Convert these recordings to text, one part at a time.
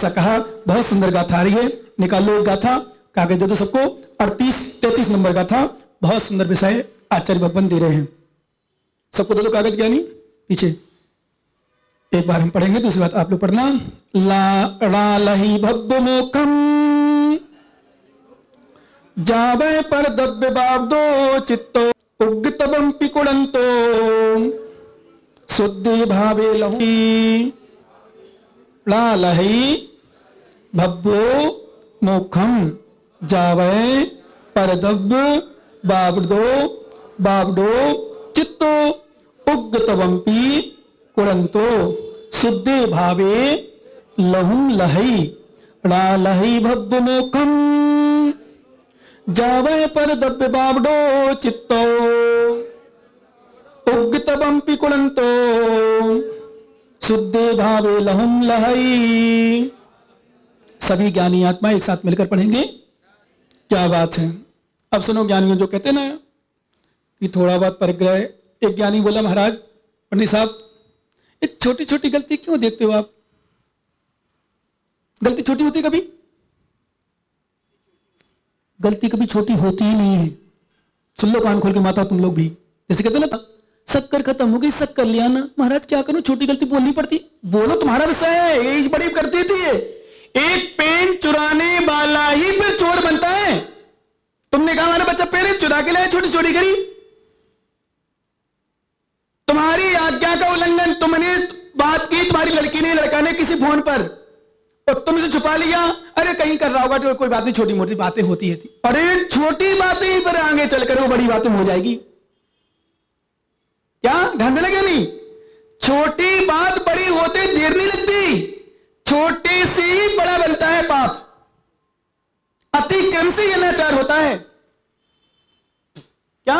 सा कहा। बहुत सुंदर गाथा आ रही है, निकालो एक गाथा, कागज दे दो सबको। 38-33 नंबर गाथा, बहुत सुंदर विषय आचार्य भगवान दे रहे हैं। सबको दे दो कागज, ज्ञानी पीछे। एक बार हम पढ़ेंगे, दूसरी बात आप लोग पढ़ना। ला लही भव्य मोखम जावे पर दव्य बाब्दो चित्तो उग्गतबं पिकुड़ंतो शुद्धि भावे लही। ला लही भव्यो मोखम जावे पर दव्य बाब्दो चित्तो उग्गतवंपी कुरंतो शुद्धे भावे लहुम लहई। लहई भव्य मोखम जावे पर दव्य बावडो चित्तो उग्गतवंपी कुरंतो शुद्धे भावे लहुम लहई। सभी ज्ञानी आत्मा एक साथ मिलकर पढ़ेंगे। क्या बात है। अब सुनो ज्ञानियों, जो कहते ना कि थोड़ा बहुत परिग्रह। एक ज्ञानी बोला, महाराज पंडित साहब, एक छोटी छोटी गलती क्यों देखते हो आप? गलती छोटी होती कभी? गलती कभी छोटी होती ही नहीं है। सुन लो कान खोल के माता, तुम लोग भी। जैसे कहते ना, शक्कर खत्म हो गई, शक्कर ले आना। महाराज क्या करूं, छोटी गलती बोलनी पड़ती। बोलो, तुम्हारा विषय है, ये बड़ी करती थी। एक पेन चुराने वाला ही फिर चोर बनता है। तुमने कहा हमारा बच्चा पेन चुरा के लाया, छोटी चोरी करी। तुम्हारी आज्ञा का उल्लंघन, तुमने बात की, तुम्हारी लड़की ने लड़का ने किसी फोन पर, और तुम इसे छुपा लिया। अरे कहीं कर रहा होगा तो कोई बात नहीं, छोटी मोटी बातें होती है। अरे छोटी बातें पर आगे चलकर वो बड़ी बातें हो जाएगी। क्या ध्यान देना? क्या नहीं, छोटी बात बड़ी होते देर नहीं लगती। छोटे से ही बड़ा बनता है पाप। अतिक्रम से अनाचार होता है। क्या?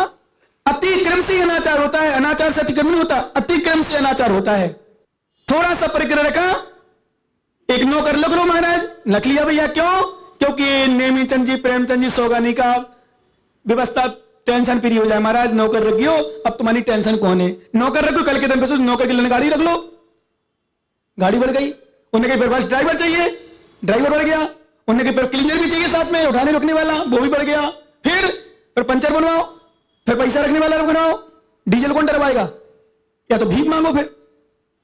अतिक्रम से अनाचार होता है। अनाचार से अतिक्रम नहीं होता, अतिक्रम से अनाचार होता है। थोड़ा सा परिग्रह रखा, एक नौकर लग लो महाराज, लख लिया भैया। क्यों? क्योंकि नेमीचंद जी, प्रेमचंद जी, सोगानी का व्यवस्था टेंशन फ्री हो जाए। महाराज नौकर रखियो, अब तुम्हारी टेंशन कौन है? नौकर रखो, कल के दिन पे नौकर के लिए गाड़ी रख लो। गाड़ी बढ़ गई, उन्हें कहीं पास ड्राइवर चाहिए, ड्राइवर बढ़ गया। उन्हें कहीं क्लीनर भी चाहिए साथ में, उठाने रुकने वाला, वो भी बढ़ गया। फिर पंचर बनवाओ, फिर पैसा रखने वाला बनाओ। डीजल कौन डरवाएगा? या तो भीख मांगो। फिर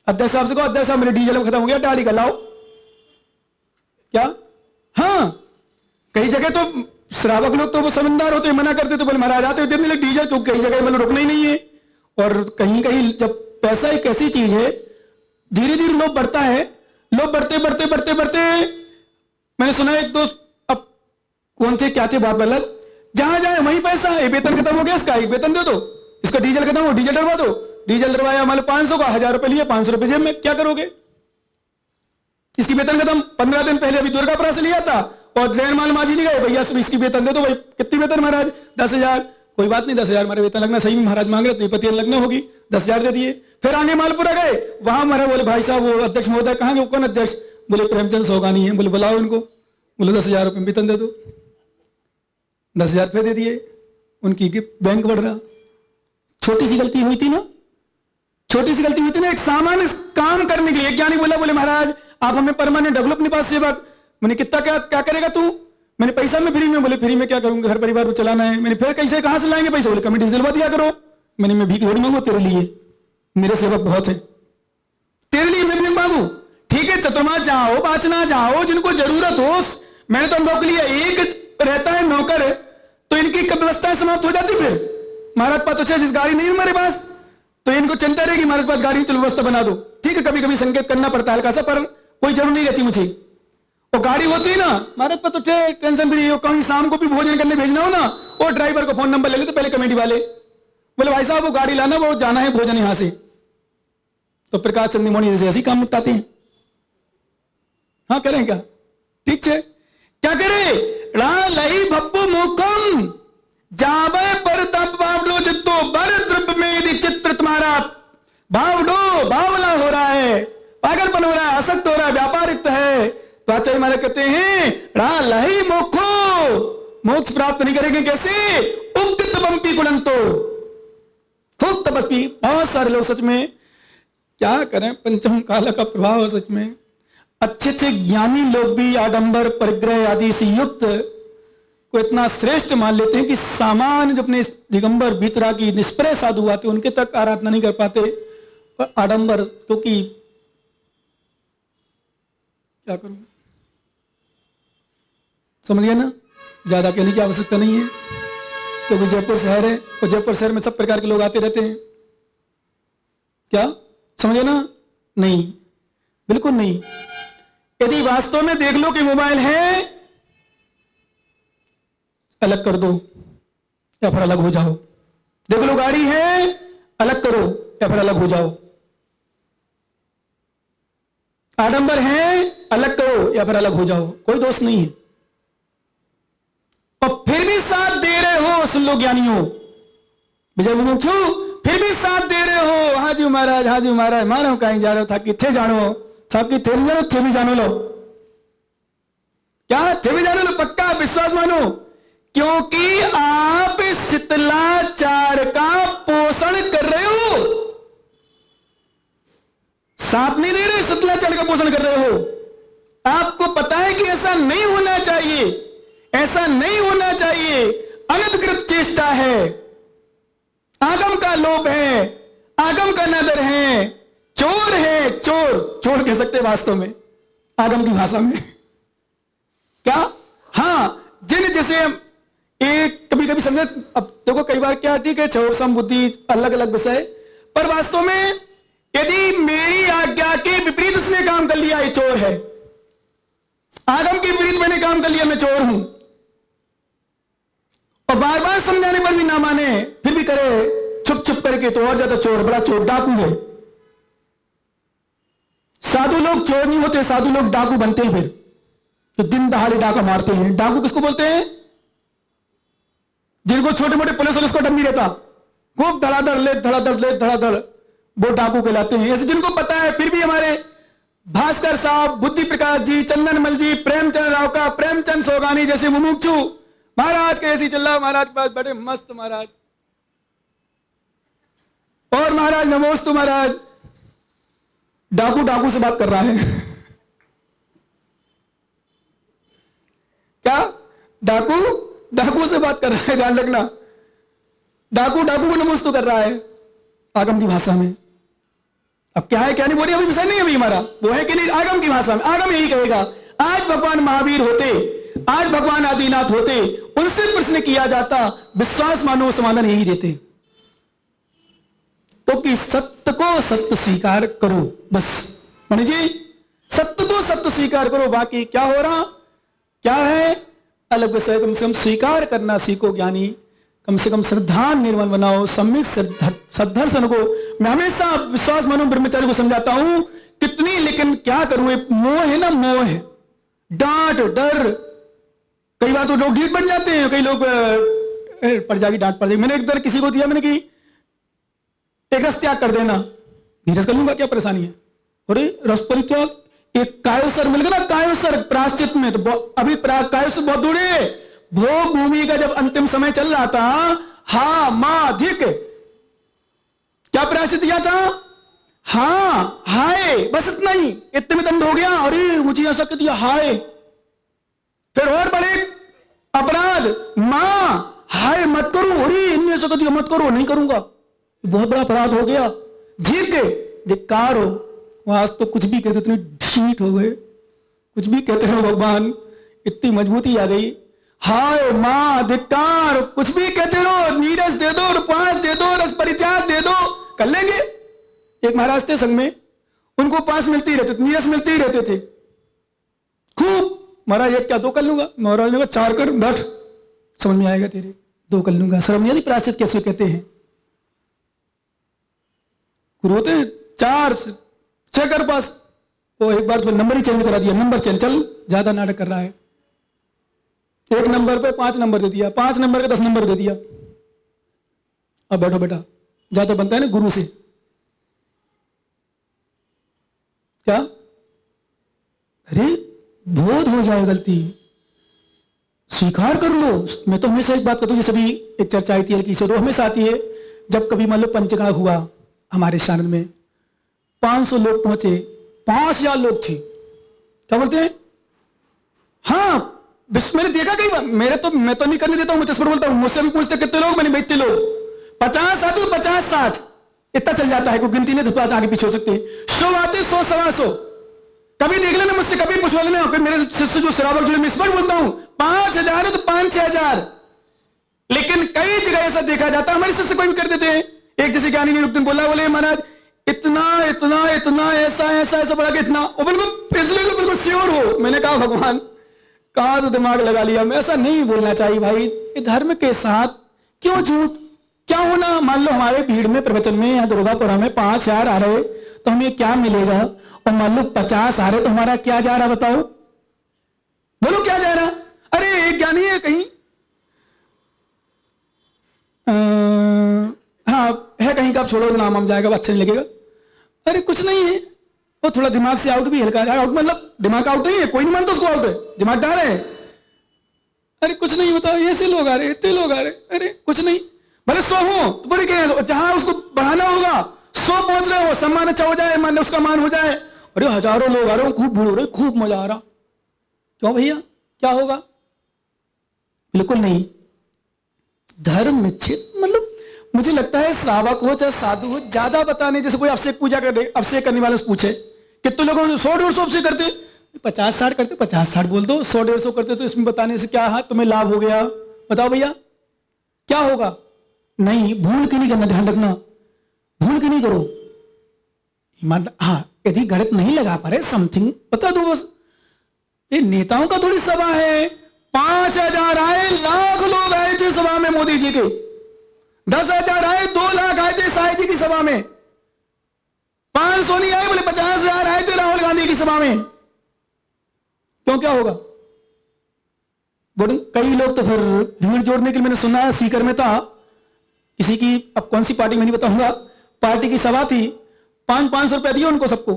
अध्यक्ष साहब से कहो, अध्यक्ष साहब मेरे डीजल खत्म हो गया, गाड़ी का लाओ। क्या? हाँ, कई जगह तो श्रावक लोग तो वो समझदार होते, मना करते तो बोले महाराज आते हुए देने लगे डीजल, तो कई जगह मतलब रुकना ही नहीं है। और कहीं कहीं जब पैसा एक ऐसी चीज है, धीरे धीरे लोभ बढ़ता है। लोग बढ़ते बढ़ते बढ़ते बढ़ते, मैंने सुना एक दोस्त, अब कौन थे क्या थे बात अलग, जहां जाए वहीं पैसा है। वेतन खत्म हो गया इसका, एक वेतन दे दो। इसका डीजल खत्म हो, डीजल डरवा दो। डीजल डरवाया, मान लो 500 का, 1000 रुपए लिए, 500 रुपए जेब में, क्या करोगे? इसकी वेतन खत्म। 15 दिन पहले अभी दुर्गापुरा से लिया था, और लेन माल माझी नहीं गए, भैया इसकी वेतन दे दो। भाई कितनी वेतन महाराज? 10,000। कोई बात नहीं, 10,000 हमारे वेतन लगना, सही में महाराज मांग रहे, पति लगना होगी, 10,000 दे दिए। फिर आगे मालपुरा गए, वहां हमारा बोले भाई साहब वो अध्यक्ष महोदय कहाँ गए? कौन अध्यक्ष? बोले प्रेमचंद सोगानी है। बोले बुलाओ इनको। बोले 10,000 रुपये वेतन दे दो। 10,000 रुपये दे दिए। उनकी बैंक बढ़ रहा। छोटी सी गलती हुई थी ना, छोटी सी गलती हुई थी ना, एक सामान्य काम करने के लिए। एक ज्ञानी बोला, बोले महाराज आप हमें परमानेंट डेवलप अपने पास सेवक। मैंने कितना क्या करेगा तू? मैंने पैसा में फ्री में। बोले फ्री में क्या करूंगा, घर परिवार को चलाना है। मैंने फिर कैसे कहां से लाएंगे पैसे? बोले कमेटी दिलवा दिया करो। मैंने मैं भीख थोड़ी मांगू तेरे लिए, मेरे सेवक बहुत है, तेरे लिए मैं भीख मांगू? ठीक है, चतुर्मास जाओ, बाचना जाओ, जिनको जरूरत हो। मैंने तो नौकर लिया, एक रहता है नौकर, तो इनकी व्यवस्था समाप्त हो जाती। फिर महाराज पास तो जिस गाड़ी नहीं है हमारे पास, तो इनको चिंता रहेगी हमारे पास गाड़ी, चलो व्यवस्था बना दो। ठीक है, कभी कभी संकेत करना पड़ता है हल्का सा, पर कोई जरूर नहीं रहती मुझे। और गाड़ी होती है ना महाराज पर, तो टेंशन फ्री हो। कहीं शाम को भी भोजन करने भेजना हो ना, और ड्राइवर को फोन नंबर ले लेते पहले कमेटी वाले। बोले भाई साहब वो गाड़ी लाना, वो जाना है भोजन यहां से। तो प्रकाश चंदी मोनी जैसे ऐसे काम निपटाते हैं। हाँ करें क्या? ठीक है, क्या करे? लई भप्पु मुखम जावे पर तब बावडो चित्तो बर द्रव्य में चित्र तुम्हारा बावडो बावला हो रहा है, पागलपन हो रहा है, आसक्त हो रहा है, व्यापारिक है। तो आचार्य महाराज कहते हैं लही मोक्षो, मोक्ष प्राप्त नहीं करेंगे कैसे? उक्त बंपी कुलंतो, खूब तपस्वी। बहुत सारे लोग सच में क्या करें, पंचम काल का प्रभाव सच में। अच्छे अच्छे ज्ञानी लोग भी आडंबर परिग्रह आदि से युक्त को इतना श्रेष्ठ मान लेते हैं कि सामान्य जो अपने दिगंबर भीतरागी निष्प्रय साधु आते उनके तक आराधना नहीं कर पाते। पर आडंबर, क्योंकि क्या करूं, समझ गया ना, ज्यादा कहने की आवश्यकता नहीं है, क्योंकि जयपुर शहर है और जयपुर शहर में सब प्रकार के लोग आते रहते हैं। क्या समझे ना? नहीं, बिल्कुल नहीं। यदि वास्तव में देख लो कि मोबाइल है, अलग कर दो या फिर अलग हो जाओ। देख लो गाड़ी है, अलग करो या फिर अलग हो जाओ। आडंबर है, अलग करो या फिर अलग हो जाओ, कोई दोष नहीं है। और फिर भी साथ दे रहे हो, सुन लो ज्ञानियों, विजय मुमुक्षु, फिर भी साथ दे रहे हो। हाँ जी महाराज, हाँ जी महाराज, मानो कहीं जा रहे हो, था कि थे जानो, था कि थे नहीं जानो, थे भी जानो लो। क्या थे भी जानो लो, पक्का विश्वास मानो, क्योंकि आप शीतलाचार का पोषण कर रहे हो। साथ नहीं दे रहे, शीतलाचार का पोषण कर रहे हो। आपको पता है कि ऐसा नहीं होना चाहिए, ऐसा नहीं होना चाहिए, अनधिकृत चेष्टा है, आगम का लोभ है, आगम का नदर है, चोर है, चोर, चोर कह सकते वास्तव में आगम की भाषा में। क्या? हां, जिन जैसे एक कभी कभी समझे, अब देखो कई बार क्या, ठीक है छोर सम बुद्धि अलग अलग विषय, पर वास्तव में यदि मेरी आज्ञा के विपरीत उसने काम कर लिया, ये चोर है। आगम के विपरीत मैंने काम कर लिया, मैं चोर हूं। और बार बार समझाने पर भी ना माने, फिर भी करे छुप छुप करके, तो और ज्यादा चोर, बड़ा चोर, डाकू है। साधु लोग चोर नहीं होते, साधु लोग डाकू बनते हैं। फिर तो दिन दहाड़े डाका मारते हैं। डाकू किसको बोलते हैं? जिनको छोटे मोटे पुलिस को डर नहीं रहता, खूब धड़ाधड़ ले धड़ाधड़ ले धड़ाधड़, वो डाकू कहलाते हैं। ऐसे जिनको पता है, फिर भी हमारे भास्कर साहब, बुद्धि प्रकाश जी, चंदनमल जी, प्रेमचंद राव का, प्रेमचंद सोगानी जैसे मुमुक्षु महाराज के ऐसी चल रहा, महाराज के पास बड़े मस्त महाराज, और महाराज नमोस्तु महाराज, डाकू डाकू से बात कर रहा है। क्या? डाकू डाकू से बात कर रहा है, ध्यान रखना, डाकू डाकू को नमोस्तु कर रहा है आगम की भाषा में। अब क्या है क्या नहीं बोलिए, अभी विषय नहीं है अभी हमारा, वो है कि नहीं आगम की भाषा में। आगम यही कहेगा, आज भगवान महावीर होते, आज भगवान आदिनाथ होते, उनसे प्रश्न किया जाता, विश्वास मानो समाधान यही देते, तो कि सत्य को सत्य स्वीकार करो, बस। मान जी, सत्य को सत्य स्वीकार करो, बाकी क्या हो रहा क्या है अलग विषय। कम से कम स्वीकार करना सीखो ज्ञानी, कम से कम श्रद्धा निर्मल बनाओ, सम्यक सद्धर्शन को। मैं हमेशा विश्वास मानो ब्रह्मचारी को समझाता हूं कितनी, लेकिन क्या करूं, एक मोह है ना, मोह है, डांट डर, कई बार तो लोग ढीठ बन जाते हैं, कई लोग पड़ जाएगी, डांट पड़ जाएगी। मैंने एक दर किसी को दिया, मैंने कि एक रस त्याग कर देना, धीरज कर लूंगा, क्या परेशानी है। अरे रस परित्याग, एक कायोसर मिल गया ना, कायोसर प्रायश्चित में, तो अभी कायोसर बहुत दूर है। भोग भूमि का जब अंतिम समय चल रहा था, हा मां धिक, क्या प्रायश्चित दिया था? हाँ हाय, बस इतना ही, इतने में दंड हो गया। अरे मुझे ऐसा कर दिया, हाय, फिर और बड़े अपराध, मां हाय मत करो, अरे इनने ऐसा कर दिया, मत करो, नहीं करूंगा, बहुत बड़ा अपराध हो गया। धिक, धिक्कार हो, आज तो कुछ भी कहते, इतने ढीठ हो गए, कुछ भी कहते हो भगवान, इतनी मजबूती आ गई। हाय मां धिक्कार, कुछ भी कहते रहो, नीरस दे दो, उपवास दे दो, रस परित्याग दे दो, कर लेंगे। एक महाराज थे संग में, उनको पास मिलती रहते, नीरस मिलते ही रहते थे खूब। महाराज एक क्या, दो कर लूंगा, महाराज ने कहा चार कर, बैठ, समझ में आएगा तेरे, दो कर लूंगा। शर्म नहीं आती, प्रायश्चित कैसे कहते हैं गुरु होते, चार छह कर पास। वो एक बार तो नंबर ही चेंज करा दिया, नंबर चेंज, चल ज्यादा नाटक कर रहा है, एक नंबर पे 5 नंबर दे दिया, 5 नंबर के 10 नंबर दे दिया। अब बैठो बेटा, ज्यादा बनता है ना गुरु से, क्या? अरे बोध हो जाए गलती, स्वीकार कर लो। मैं तो हमेशा एक बात कहता हूं, जैसे भी एक चर्चा आई थी हल्की से, तो हमेशा आती है, जब कभी मान लो पंचगा हुआ हमारे शानद में, 500 लोग पहुंचे, 5000 लोग थे, क्या बोलते हैं? हाँ, मैंने देखा कई बार। मैं तो नहीं करने देता हूं, मैं तो इस पर बोलता हूं। मुझसे भी पूछते कितने लोग, मैंने इतने लोग 50 आते तो 50-60 इतना चल जाता है, कोई गिनती नहीं, तो आगे पीछे हो सकते हैं। 100 आते 100-125। कभी देख लेना मुझसे, कभी पूछवा लेना। मेरे शिष्य जो शराबक जुड़े, मैं इस पर बोलता हूं 5000 है तो 5-6 हजार। लेकिन कई जगह ऐसा देखा जाता है, हमारे शिष्य कोई भी कर देते हैं। एक जैसे ज्ञानी ने दिन बोला, बोले महाराज इतना इतना इतना ऐसा ऐसा ऐसा बड़ा कि इतना, वो बिल्कुल श्योर हो। मैंने कहा भगवान कहां तो दिमाग लगा लिया, मैं ऐसा नहीं बोलना चाहिए भाई। ये धर्म के साथ क्यों झूठ? क्या होना, मान लो हमारे भीड़ में प्रवचन में या दुर्गापुरा में 5000 आ रहे तो हमें क्या मिलेगा, और मान लो 50 आ रहे तो हमारा क्या जा रहा बताओ? बोलो क्या जा रहा? अरे एक ज्ञानी है कहीं, हाँ है कहीं का, छोड़ो नाम हम जाएगा, अच्छा नहीं लगेगा। अरे कुछ नहीं है, वो थोड़ा दिमाग से आउट भी, हल्का आउट, मतलब दिमाग आउट नहीं है, कोई नहीं मानता उसको आउट है, दिमाग डाल है। अरे कुछ नहीं होता, ऐसे लोग आ रहे, इतने लोग आ रहे, अरे कुछ नहीं, भले 100 हो तो बड़े क्या, जहां उसको बढ़ाना होगा 100 पहुंच रहे हो, सम्मान अच्छा हो जाए, मान उसका मान हो जाए। अरे हजारों लोग आ रहे हो, खूब भीड़ हो रही, खूब मजा आ रहा, क्यों भैया क्या होगा? बिल्कुल नहीं। धर्म में मतलब मुझे लगता है श्रावक हो चाहे साधु हो, ज्यादा बताने, जैसे कोई अभिषेक पूजा कर रहे, अभिषेक करने वाले से पूछे कितने लोगों 100-150 अभिषेक करते, 50-60 करते, 50-60 बोल दो, 100-150 करते, तो इसमें बताने से क्या तुम्हें लाभ हो गया? बताओ भैया क्या होगा? नहीं, भूल के नहीं करना, ध्यान रखना, भूल के नहीं करो। ईमान, हाँ यदि गणित नहीं लगा पा रहे, समथिंग बता दो बस। ये नेताओं का थोड़ी सभा है, 5000 आए, लाख लोग आए थे सभा में मोदी जी के, 10,000 आए, 2 लाख आए थे साई जी की सभा में, 500 नहीं आए, बोले 50,000 आए थे राहुल गांधी की सभा में। क्यों क्या होगा? कई लोग तो फिर भीड़ जोड़ने के लिए, मैंने सुना है सीकर में था किसी की, अब कौन सी पार्टी में नहीं बताऊंगा, पार्टी की सभा थी, 500-500 रुपया दिया उनको सबको,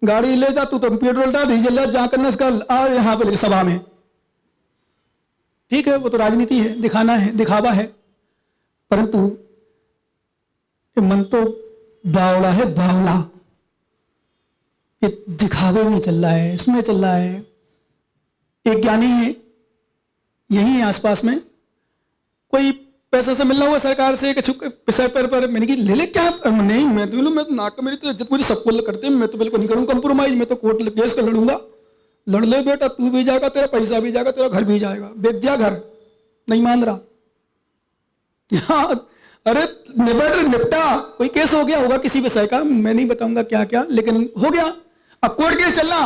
गाड़ी ले जा तू, तो पेट्रोल डाल, डीजल डाल, जहां करना कल आ यहां पे सभा में। ठीक है, वो तो राजनीति है, दिखाना है, दिखावा है, परंतु मन तो बावड़ा है, बावला। ये दिखावे में चल रहा है, इसमें चल रहा है। एक ज्ञानी है यही आसपास में, कोई पैसा से मिलना हुआ सरकार से, पैसा पर मैंने कि ले ले क्या? नहीं मैं तो नाक, मेरी तो इज्जत मुझे सबको करते हैं, मैं तो बिल्कुल नहीं करूँ कंप्रोमाइज, मैं तो कोर्ट केस कर लड़ूंगा। लड़ ले बेटा, तू भी जाएगा, तेरा पैसा भी जाएगा, तेरा घर भी जाएगा, बेच दिया घर, नहीं मान रहा। अरे निपटा, कोई केस हो गया होगा किसी विषय का, मैं नहीं बताऊंगा क्या क्या, लेकिन हो गया, अब कोर्ट केस चलना।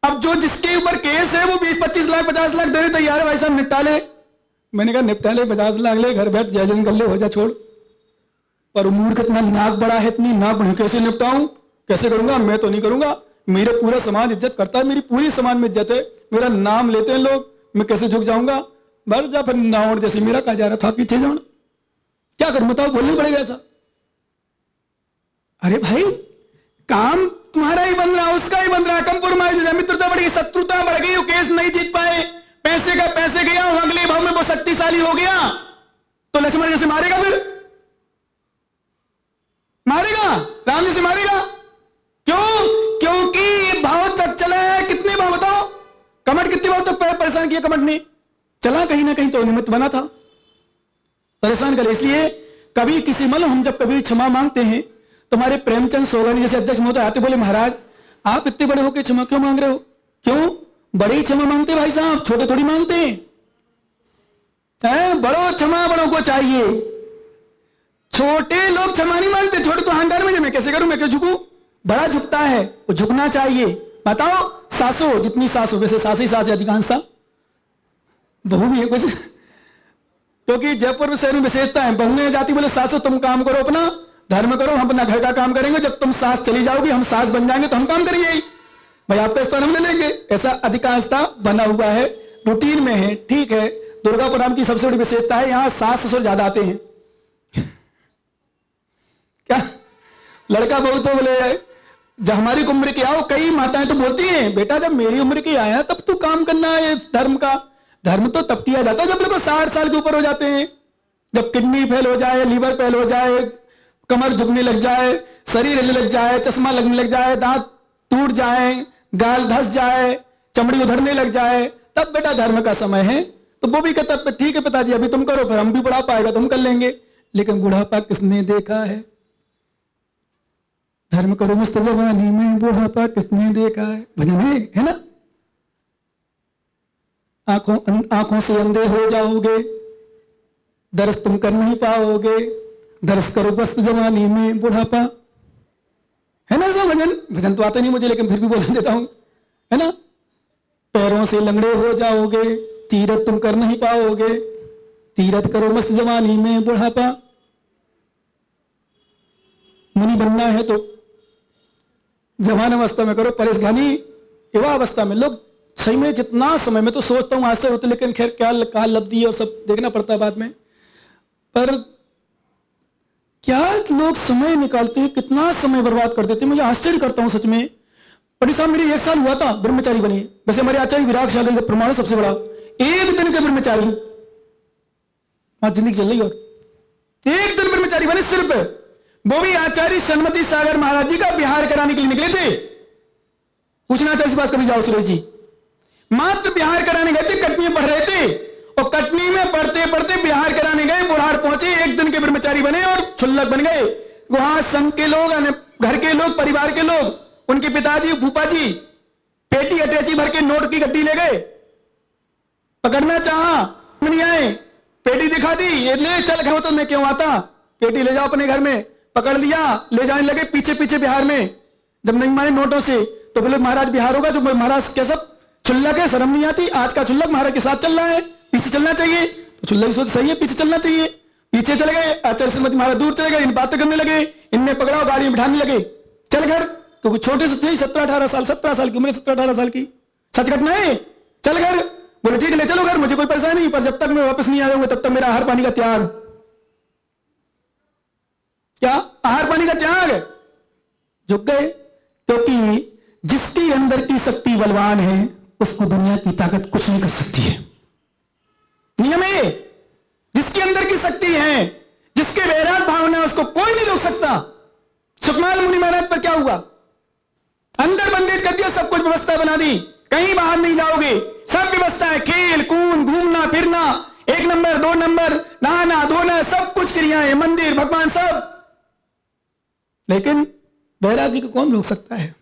अब जो जिसके ऊपर केस है वो 20-25 लाख 50 लाख देने तैयार है, भाई साहब निपटा ले। मैंने कहा निपटा ले, 50 लाख ले, घर बैठ जयजन कर ले, हो जा, छोड़। पर मूर्ख इतना नाक बड़ा है, इतनी नाक बड़ी, कैसे निपटाऊं, कैसे करूंगा? मैं तो नहीं करूंगा, मेरे पूरा समाज इज्जत करता है, मेरी पूरी समाज में इज्जत है, मेरा नाम लेते हैं लोग, मैं कैसे झुक जाऊंगा? भर जा फिर नावड़ जैसे मेरा कहा जा रहा था, पीछे जाऊं, क्या करूं बताओ? बोलना पड़ेगा ऐसा। अरे भाई काम तुम्हारा ही बन रहा, उसका ही बन रहा, कंप्रोमाइज हो जाए, मित्रता बढ़ गई, शत्रुता बढ़ गई, वो केस नहीं जीत पाए, पैसे का पैसे गया, अगले भाव में वो शक्तिशाली हो गया, तो लक्ष्मण जैसे मारेगा, फिर मारेगा, राम जैसे मारेगा। क्यों? क्योंकि भाव तक चला है। कितने भाव बताओ? कमट कितने भाव तक परेशान किया? कमट ने चला कहीं ना कहीं तो निमित्त बना था, परेशान करे। इसलिए कभी किसी हम जब कभी क्षमा मांगते हैं तो हमारे प्रेमचंद सोगानी जैसे अध्यक्ष महोदय आते, बोले महाराज आप इतने बड़े होकर क्षमा क्यों मांग रहे हो? क्यों? बड़ी क्षमा मांगते भाई साहब, छोटे थोड़ी मांगते हैं। बड़ों क्षमा बड़ों को चाहिए, छोटे लोग क्षमा नहीं मांगते। छोटे तो अहंकार में, मैं कैसे करूं, मैं क्यों झुकूं? बड़ा झुकता है, वो झुकना चाहिए। बताओ सासो, जितनी सासो, वैसे सास ही सास है अधिकांश सा, बहू भी है कुछ, क्योंकि जयपुर शहर में विशेषता है, बहुएं जाती बोले सासो तुम काम करो, अपना धर्म करो, हम अपना घर का काम करेंगे, जब तुम सास चली जाओगी हम सास बन जाएंगे तो हम काम करेंगे ही, भाई आपका स्थान हम ले लेंगे। ऐसा अधिकांशता बना हुआ है, रूटीन में है। ठीक है, दुर्गापुराम की सबसे बड़ी विशेषता है यहां सास ससुर ज्यादा आते हैं। क्या लड़का बहू तो बोले जब हमारी उम्र के आओ, कई माताएं तो बोलती हैं बेटा जब मेरी उम्र के आया तब तू काम करना है धर्म का। धर्म तो तब किया जाता है जब लोग 60 साल के ऊपर हो जाते हैं, जब किडनी फेल हो जाए, लीवर फेल हो जाए, कमर झुकने लग जाए, शरीर हिलने लग जाए, चश्मा लगने लग जाए, दांत टूट जाए, गाल धस जाए, चमड़ी उधरने लग जाए, तब बेटा धर्म का समय है। तो वो भी कहता ठीक है पिताजी अभी तुम करो, फिर हम भी बुढ़ापा आएगा तो हम कर लेंगे। लेकिन बुढ़ापा किसने देखा है? धर्म करो मस्त जवानी में, बुढ़ापा किसने देखा है? भजन है ना? आंखों से अंधे हो जाओगे, दर्श तुम कर नहीं पाओगे, दर्श करो मस्त जवानी में, बुढ़ापा। है ना सब भजन? भजन तो आता नहीं मुझे लेकिन फिर भी बोल देता हूं, है ना? पैरों से लंगड़े हो जाओगे, तीरथ तुम कर नहीं पाओगे, तीरथ करो मस्त जवानी में, बुढ़ापा। मुनि बनना है तो जवान अवस्था में करो, परेशानी युवा अवस्था में। लोग सही में जितना समय में तो सोचता हूं आश्चर्य होते, लेकिन खैर क्या काल लब्धि और सब देखना पड़ता है बाद में। पर क्या लोग समय निकालते हैं, कितना समय बर्बाद कर देते हैं, मुझे आश्चर्य करता हूं सच में। पंडित साहब मेरी 1 साल हुआ था ब्रह्मचारी बनी, वैसे हमारे आचार्य विराग सागर का प्रमाण सबसे बड़ा, 1 दिन के ब्रह्मचारी आज जिंदगी चल रही, और 1 दिन ब्रह्मचारी बने सिर्फ। वो भी आचार्य सन्मति सागर महाराज जी का बिहार कराने के लिए निकले थे। पूछना चाहिए इस बात कभी जाओ सुरेश जी, मात्र बिहार कराने गए थे, कटनी में पढ़ रहे थे, और कटनी में पढ़ते पढ़ते बिहार कराने गए, बुढ़ार पहुंचे, 1 दिन के ब्रह्मचारी बने और छुल्लक बन गए। वहां संघ के लोग, घर के लोग, परिवार के लोग, उनके पिताजी फूफा जी पेटी अटैची भर के नोट की गड्डी ले गए, पकड़ना चाहा नहीं आए, पेटी दिखा दी, ये ले चल घर, तो मैं क्यों आता, पेटी ले जाओ अपने घर में, पकड़ लिया, ले जाने लगे पीछे पीछे बिहार में। जब नहीं माने नोटों से तो बोले महाराज बिहार होगा, जो महाराज कैसा छुल्लक है, शर्म नहीं आती, आज का छुल्लक महाराज के साथ चल रहा है, पीछे चलना चाहिए। तो छुल्लक सोच सही है, पीछे चलना चाहिए, पीछे चले गए। आचार्य श्रीमती महाराज दूर चले गए, इन बातें करने लगे, इनने पकड़ा गाड़ी में बिठाने लगे, चल घर, क्योंकि छोटे से थे 17-18 साल, 17 साल की उम्र, 17-18 साल की, सच घटना है, चल घर। बोले ठीक है ले चलो घर, मुझे कोई परेशानी नहीं, पर जब तक मैं वापस नहीं आ जाऊंगा तब तक मेरा आहार पानी का त्याग। क्या आहार पानी का त्याग? झुक गए, क्योंकि जिसके अंदर की शक्ति बलवान है उसको दुनिया की ताकत कुछ नहीं कर सकती है। नियम है, जिसके अंदर की शक्ति है, जिसके वैराग भावना है, उसको कोई नहीं रोक सकता। सुखमाल मुनि महाराज पर क्या हुआ? अंदर बंदेज कर दिया, सब कुछ व्यवस्था बना दी, कहीं बाहर नहीं जाओगे, सब व्यवस्था है, खेल कूद घूमना फिरना, 1 नंबर 2 नंबर, नहाना धोना, सब कुछ क्रियाएं, मंदिर भगवान सब। लेकिन वैरागी को कौन रोक सकता है?